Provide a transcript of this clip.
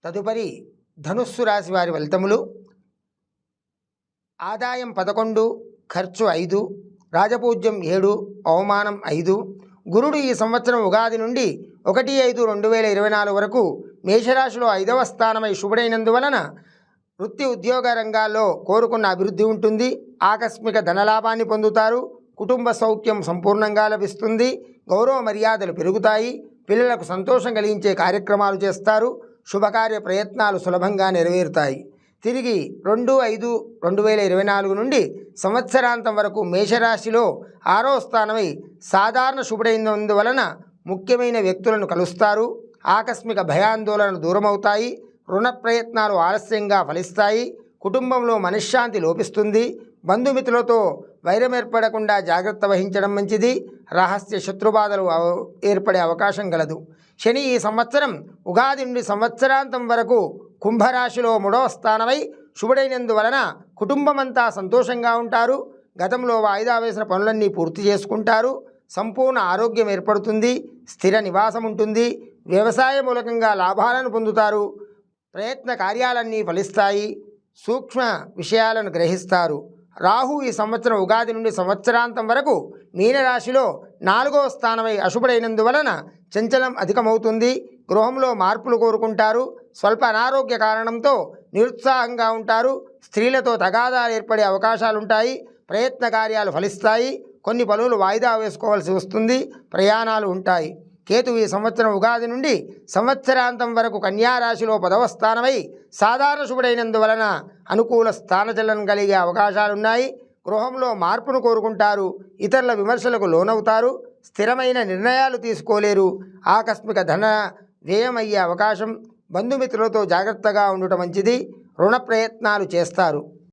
తదుపరి ధనుస్సు రాశి వారి ఫలితములు. ఆదాయం 11, ఖర్చు 5, రాజపూజ్యం 7, అవమానం 5. గురుడు ఈ సంవత్సరం ఉగాది నుండి 1/5/2024 వరకు మేషరాశిలో 5వ స్థానమై శుభుడైనందువలన వృత్తి ఉద్యోగ రంగాల్లో కోరుకున్న అభివృద్ధి ఉంటుంది. ఆకస్మిక ధనలాభాన్ని పొందుతారు. కుటుంబ సౌఖ్యం సంపూర్ణంగా లభిస్తుంది. గౌరవ మర్యాదలు పెరుగుతాయి. పిల్లలకు సంతోషం కలిగించే కార్యక్రమాలు చేస్తారు. శుభకార్య ప్రయత్నాలు సులభంగా నెరవేరుతాయి. తిరిగి 2/5/2024 నుండి సంవత్సరాంతం వరకు మేషరాశిలో 6వ స్థానమై సాధారణ శుభుడైనందువలన ముఖ్యమైన వ్యక్తులను కలుస్తారు. ఆకస్మిక భయాందోళనలు దూరమవుతాయి. రుణ ప్రయత్నాలు ఆలస్యంగా ఫలిస్తాయి. కుటుంబంలో మనశ్శాంతి లోపిస్తుంది. బంధుమిత్రులతో వైరం ఏర్పడకుండా జాగ్రత్త వహించడం మంచిది. రహస్య శత్రుబాధలు ఏర్పడే అవకాశం గలదు. శని ఈ సంవత్సరం ఉగాది నుండి సంవత్సరాంతం వరకు కుంభరాశిలో 3వ స్థానమై శుభుడైనందువలన కుటుంబమంతా సంతోషంగా ఉంటారు. గతంలో వాయిదా వేసిన పనులన్నీ పూర్తి చేసుకుంటారు. సంపూర్ణ ఆరోగ్యం ఏర్పడుతుంది. స్థిర నివాసం ఉంటుంది. వ్యవసాయ మూలకంగా లాభాలను పొందుతారు. ప్రయత్న కార్యాలన్నీ ఫలిస్తాయి. సూక్ష్మ విషయాలను గ్రహిస్తారు. రాహు ఈ సంవత్సరం ఉగాది నుండి సంవత్సరాంతం వరకు మీనరాశిలో 4వ స్థానమై అశుభుడైనందువలన చంచలం అధికమవుతుంది. గృహంలో మార్పులు కోరుకుంటారు. స్వల్ప అనారోగ్య కారణంతో నిరుత్సాహంగా ఉంటారు. స్త్రీలతో తగాదాలు ఏర్పడే అవకాశాలుంటాయి. ప్రయత్న కార్యాలు ఫలిస్తాయి. కొన్ని పనులు వాయిదా వేసుకోవాల్సి వస్తుంది. ప్రయాణాలు ఉంటాయి. కేతు ఈ సంవత్సరం ఉగాది నుండి సంవత్సరాంతం వరకు కన్యారాశిలో 10వ స్థానమై సాధారణ శుభుడైనందువలన అనుకూల స్థానచలనం కలిగే అవకాశాలున్నాయి. గృహంలో మార్పును కోరుకుంటారు. ఇతరుల విమర్శలకు లోనవుతారు. స్థిరమైన నిర్ణయాలు తీసుకోలేరు. ఆకస్మిక ధన వ్యయమయ్యే అవకాశం. బంధుమిత్రులతో జాగ్రత్తగా ఉండటం మంచిది. రుణ ప్రయత్నాలు చేస్తారు.